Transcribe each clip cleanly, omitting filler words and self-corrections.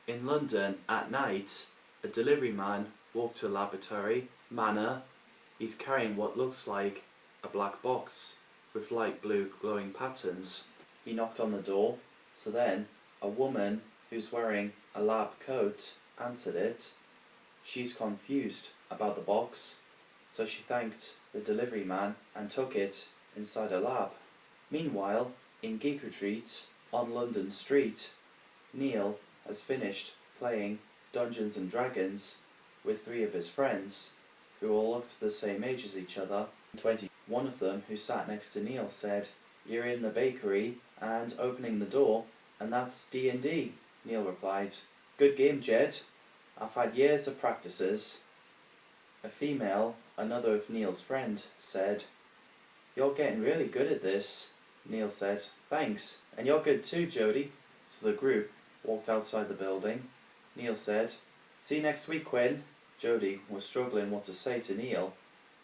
In London, at night, a delivery man walked to a laboratory, manor. He's carrying what looks like a black box with light blue glowing patterns. He knocked on the door, so then a woman who's wearing a lab coat answered it. She's confused about the box, so she thanked the delivery man and took it inside a lab. Meanwhile, in Geek Retreat on London Street, Neil has finished playing Dungeons and Dragons with 3 of his friends, who all looked the same age as each other. 20. One of them, who sat next to Neil, said, "You're in the bakery and opening the door, and that's D&D. Neil replied, "Good game, Jed. I've had years of practices." A female, another of Neil's friend, said, "You're getting really good at this." Neil said, "Thanks, and you're good too, Jodie." So the group walked outside the building. Neil said, "See you next week, Quinn." Jodie was struggling what to say to Neil,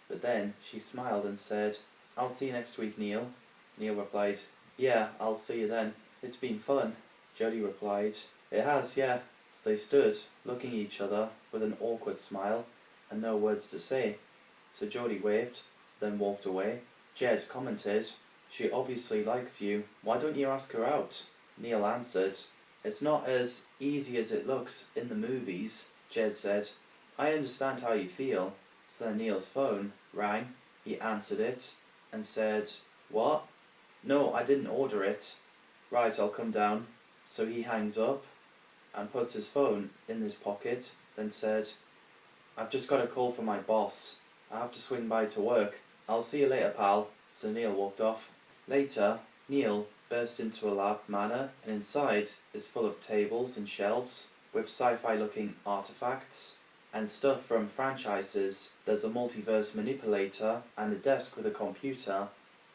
but then she smiled and said, "I'll see you next week, Neil." Neil replied, "Yeah, I'll see you then. It's been fun." Jodie replied, "It has, yeah." So they stood, looking at each other with an awkward smile and no words to say. So Jodie waved, then walked away. Jed commented, "She obviously likes you. Why don't you ask her out?" Neil answered, "It's not as easy as it looks in the movies." Jed said, "I understand how you feel." So then Neil's phone rang. He answered it and said, "What? No, I didn't order it." "Right, I'll come down." So he hangs up and puts his phone in his pocket, then said, "I've just got a call from my boss. I have to swing by to work. I'll see you later, pal." So Neil walked off. Later, Neil burst into a lab manor, and inside is full of tables and shelves with sci-fi looking artifacts and stuff from franchises. There's a multiverse manipulator and a desk with a computer.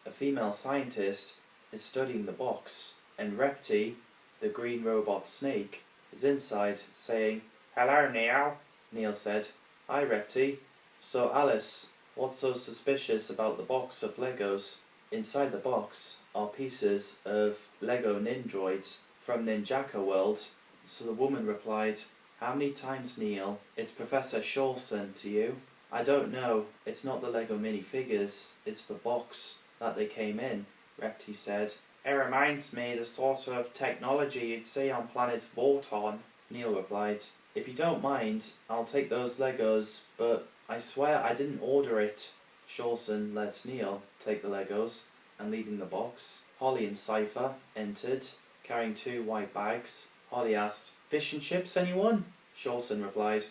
A female scientist is studying the box, and Repty, the green robot snake, is inside saying, "Hello, Neil." Neil said, "Hi, Repty. So Alice, what's so suspicious about the box of Legos?" Inside the box are pieces of Lego Nindroids from Ninjaka World. So the woman replied, "How many times, Neil? It's Professor Shawson to you?" "I don't know. It's not the Lego minifigures. It's the box that they came in," Repty said. "It reminds me the sort of technology you'd see on planet Vorton." Neil replied, "If you don't mind, I'll take those Legos, but I swear I didn't order it." Shawson lets Neil take the Legos, and leaving the box, Holly and Cipher entered, carrying 2 white bags. Holly asked, "Fish and chips, anyone?" Shawson replied,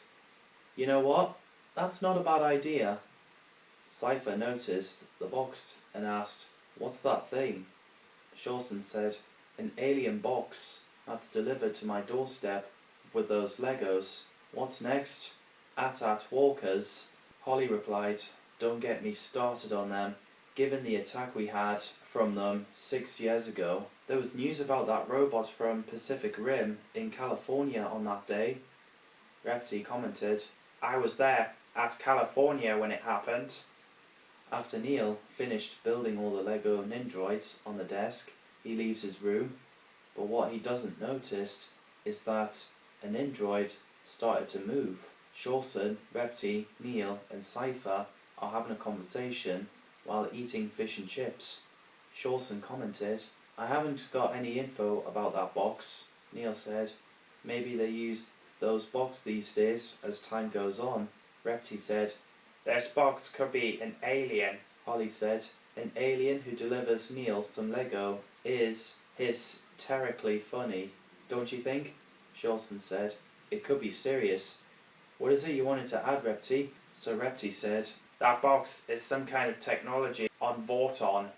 "You know what? That's not a bad idea." Cipher noticed the box and asked, "What's that thing?" Shawson said, "An alien box that's delivered to my doorstep with those Legos." "What's next?" At Walkers. Holly replied, "Don't get me started on them. Given the attack we had from them 6 years ago, there was news about that robot from Pacific Rim in California on that day." Repty commented, "I was there at California when it happened." After Neil finished building all the Lego Nindroids on the desk, he leaves his room, but what he doesn't notice is that a Nindroid started to move. Shawson, Repty, Neil and Cipher are having a conversation while eating fish and chips. Shawson commented, "I haven't got any info about that box." Neil said, "Maybe they use those boxes these days as time goes on." Repty said, "This box could be an alien." Holly said, "An alien who delivers Neil some Lego is hysterically funny, don't you think?" Shawson said, "It could be serious. What is it you wanted to add, Repty?" So Repty said, "That box is some kind of technology on Vorton.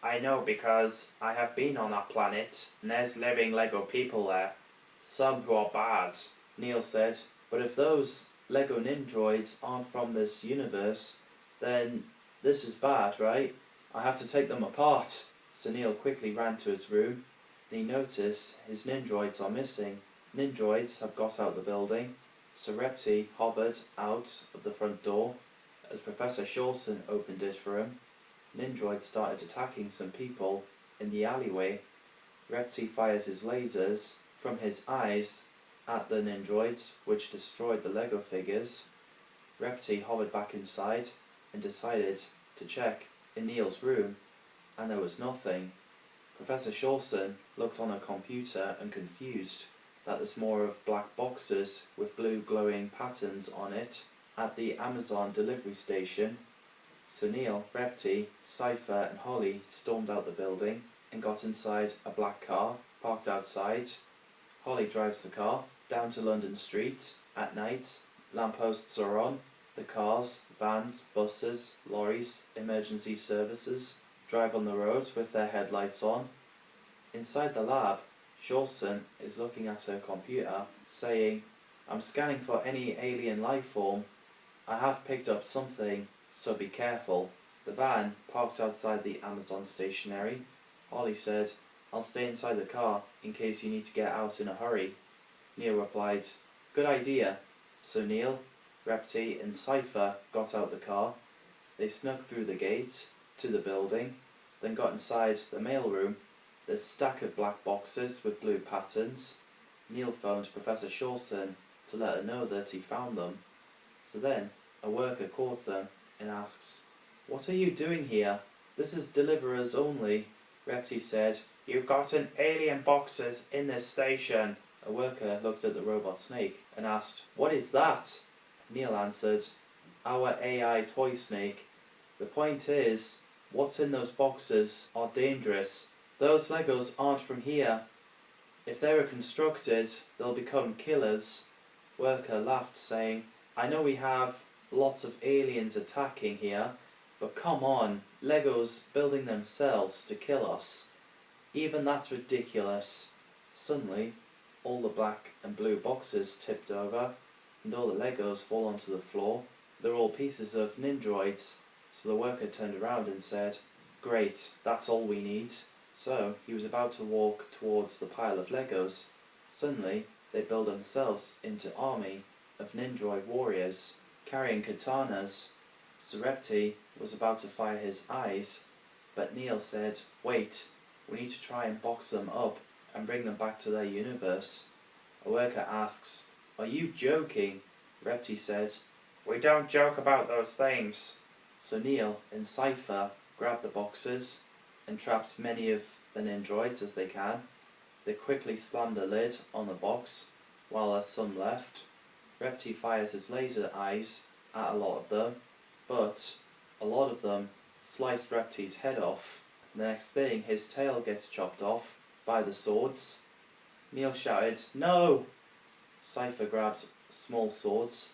I know because I have been on that planet, and there's living Lego people there. Some who are bad." Neil said, "But if those Lego Nindroids aren't from this universe, then this is bad, right? I have to take them apart." So Neil quickly ran to his room, and he noticed his Nindroids are missing. Nindroids have got out the building, so Repty hovered out of the front door. As Professor Shawson opened it for him, Nindroid started attacking some people in the alleyway. Repty fires his lasers from his eyes at the Nindroids, which destroyed the Lego figures, Repty hovered back inside and decided to check in Neil's room, and there was nothing. Professor Shawson looked on her computer and confused that there's more of black boxes with blue glowing patterns on it at the Amazon delivery station. So Neil, Repty, Cipher and Holly stormed out the building and got inside a black car parked outside. Holly drives the car down to London Street at night. Lampposts are on. The cars, vans, buses, lorries, emergency services drive on the roads with their headlights on. Inside the lab, Shawson is looking at her computer, saying, "I'm scanning for any alien life form. I have picked up something, so be careful." The van parked outside the Amazon stationery. Holly said, "I'll stay inside the car in case you need to get out in a hurry." Neil replied, "Good idea." So Neil, Repty and Cipher got out the car. They snuck through the gate to the building, then got inside the mailroom. There's a stack of black boxes with blue patterns. Neil phoned Professor Shawson to let her know that he found them. So then a worker calls them and asks, "What are you doing here? This is deliverers only." Repty said, "You've gotten alien boxes in this station." A worker looked at the robot snake and asked, "What is that?" Neil answered, "Our AI toy snake. The point is, what's in those boxes are dangerous. Those Legos aren't from here. If they're reconstructed, they'll become killers." Worker laughed, saying, "I know we have lots of aliens attacking here, but come on, Legos building themselves to kill us. Even that's ridiculous." Suddenly, all the black and blue boxes tipped over, and all the Legos fall onto the floor. They're all pieces of Nindroids. So the worker turned around and said, "Great, that's all we need." So he was about to walk towards the pile of Legos. Suddenly, they built themselves into an army of Nindroid warriors, carrying katanas. So Repty was about to fire his eyes, but Neil said, "Wait, we need to try and box them up and bring them back to their universe." A worker asks, "Are you joking?" Repty said, "We don't joke about those things." So Neil and Cipher grabbed the boxes and trapped many of the Nindroids as they can. They quickly slammed the lid on the box while there's some left. Repty fires his laser eyes at a lot of them, but a lot of them sliced Repty's head off. The next thing, his tail gets chopped off by the swords. Neil shouted, "No!" Cipher grabbed small swords.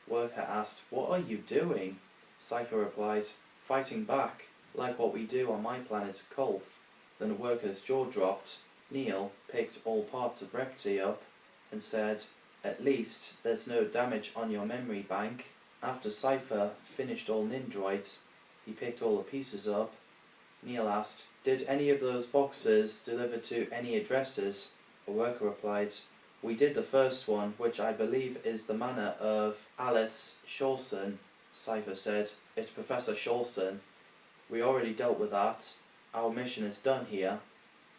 Worker asked, "What are you doing?" Cipher replied, "Fighting back, like what we do on my planet Kolth." Then the worker's jaw dropped. Neil picked all parts of Repty up and said, "At least there's no damage on your memory bank." After Cipher finished all Nindroids, he picked all the pieces up. Neil asked, "Did any of those boxes deliver to any addresses?" A worker replied, "We did the first one, which I believe is the manor of Alice Shawson." Cipher said, "It's Professor Shawson. We already dealt with that. Our mission is done here."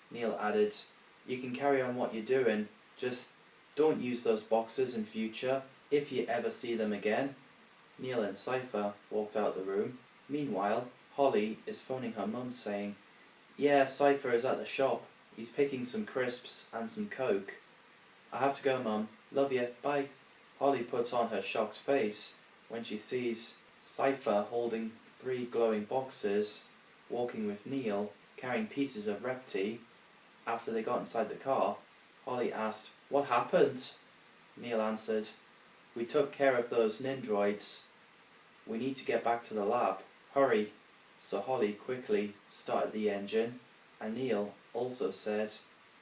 Neil added, "You can carry on what you're doing, just don't use those boxes in future, if you ever see them again." Neil and Cipher walked out the room. Meanwhile, Holly is phoning her mum saying, "Yeah, Cipher is at the shop. He's picking some crisps and some Coke. I have to go, Mum. Love you. Bye." Holly puts on her shocked face when she sees Cipher holding 3 glowing boxes, walking with Neil, carrying pieces of Repty. After they got inside the car, Holly asked, "What happened?" Neil answered, "We took care of those Nindroids. We need to get back to the lab. Hurry." So Holly quickly started the engine, and Neil also said,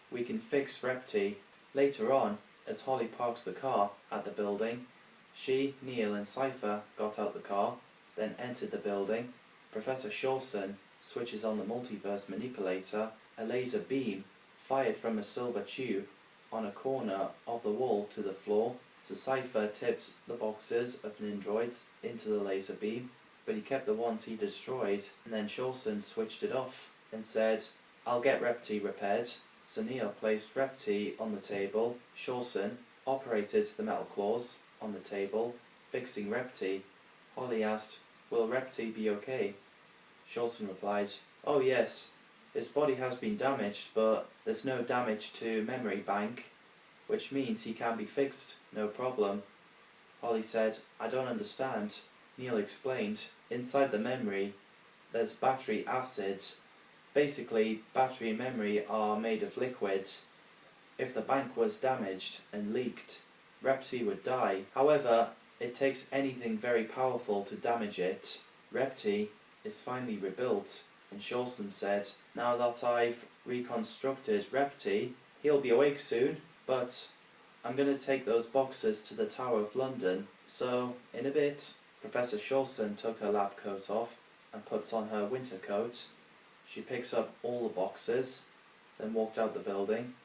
"We can fix Repty." Later on, as Holly parks the car at the building, she, Neil and Cipher got out the car, then entered the building. Professor Shawson switches on the multiverse manipulator. A laser beam fired from a silver tube on a corner of the wall to the floor. So Cipher tipped the boxes of Nindroids into the laser beam, but he kept the ones he destroyed, and then Shawson switched it off and said, "I'll get Repty repaired." So Neil placed Repty on the table. Shawson, operated the metal claws on the table, fixing Repti. Holly asked, "Will Repti be okay?" Shawson replied, "Oh yes, his body has been damaged, but there's no damage to memory bank, which means he can be fixed, no problem." Holly said, "I don't understand." Neil explained, "Inside the memory, there's battery acid. Basically, battery and memory are made of liquid. If the bank was damaged and leaked, Repti would die. However, it takes anything very powerful to damage it. Repti is finally rebuilt." And Shawson said, "Now that I've reconstructed Repti, he'll be awake soon, but I'm going to take those boxes to the Tower of London, so in a bit." Professor Shawson took her lab coat off and puts on her winter coat. She picks up all the boxes, then walked out the building.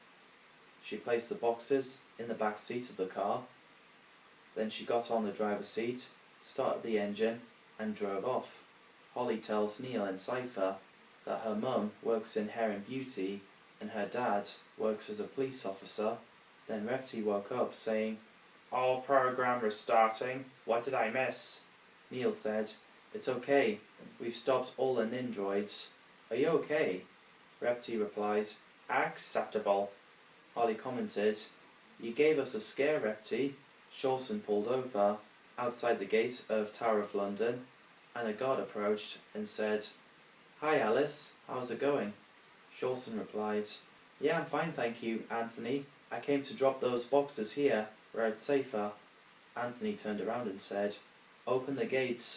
She placed the boxes in the back seat of the car. Then she got on the driver's seat, started the engine, and drove off. Holly tells Neil and Cipher that her mum works in hair and beauty and her dad works as a police officer. Then Repti woke up saying, "All program restarting. What did I miss?" Neil said, "It's okay. We've stopped all the Nindroids. Are you okay?" Repti replied, "Acceptable." Holly commented, "You gave us a scare, Repti." Shawson pulled over outside the gate of Tower of London, and a guard approached and said, "Hi Alice, how's it going?" Shawson replied, "Yeah, I'm fine thank you, Anthony. I came to drop those boxes here. We're at Cipher." Anthony turned around and said, "Open the gates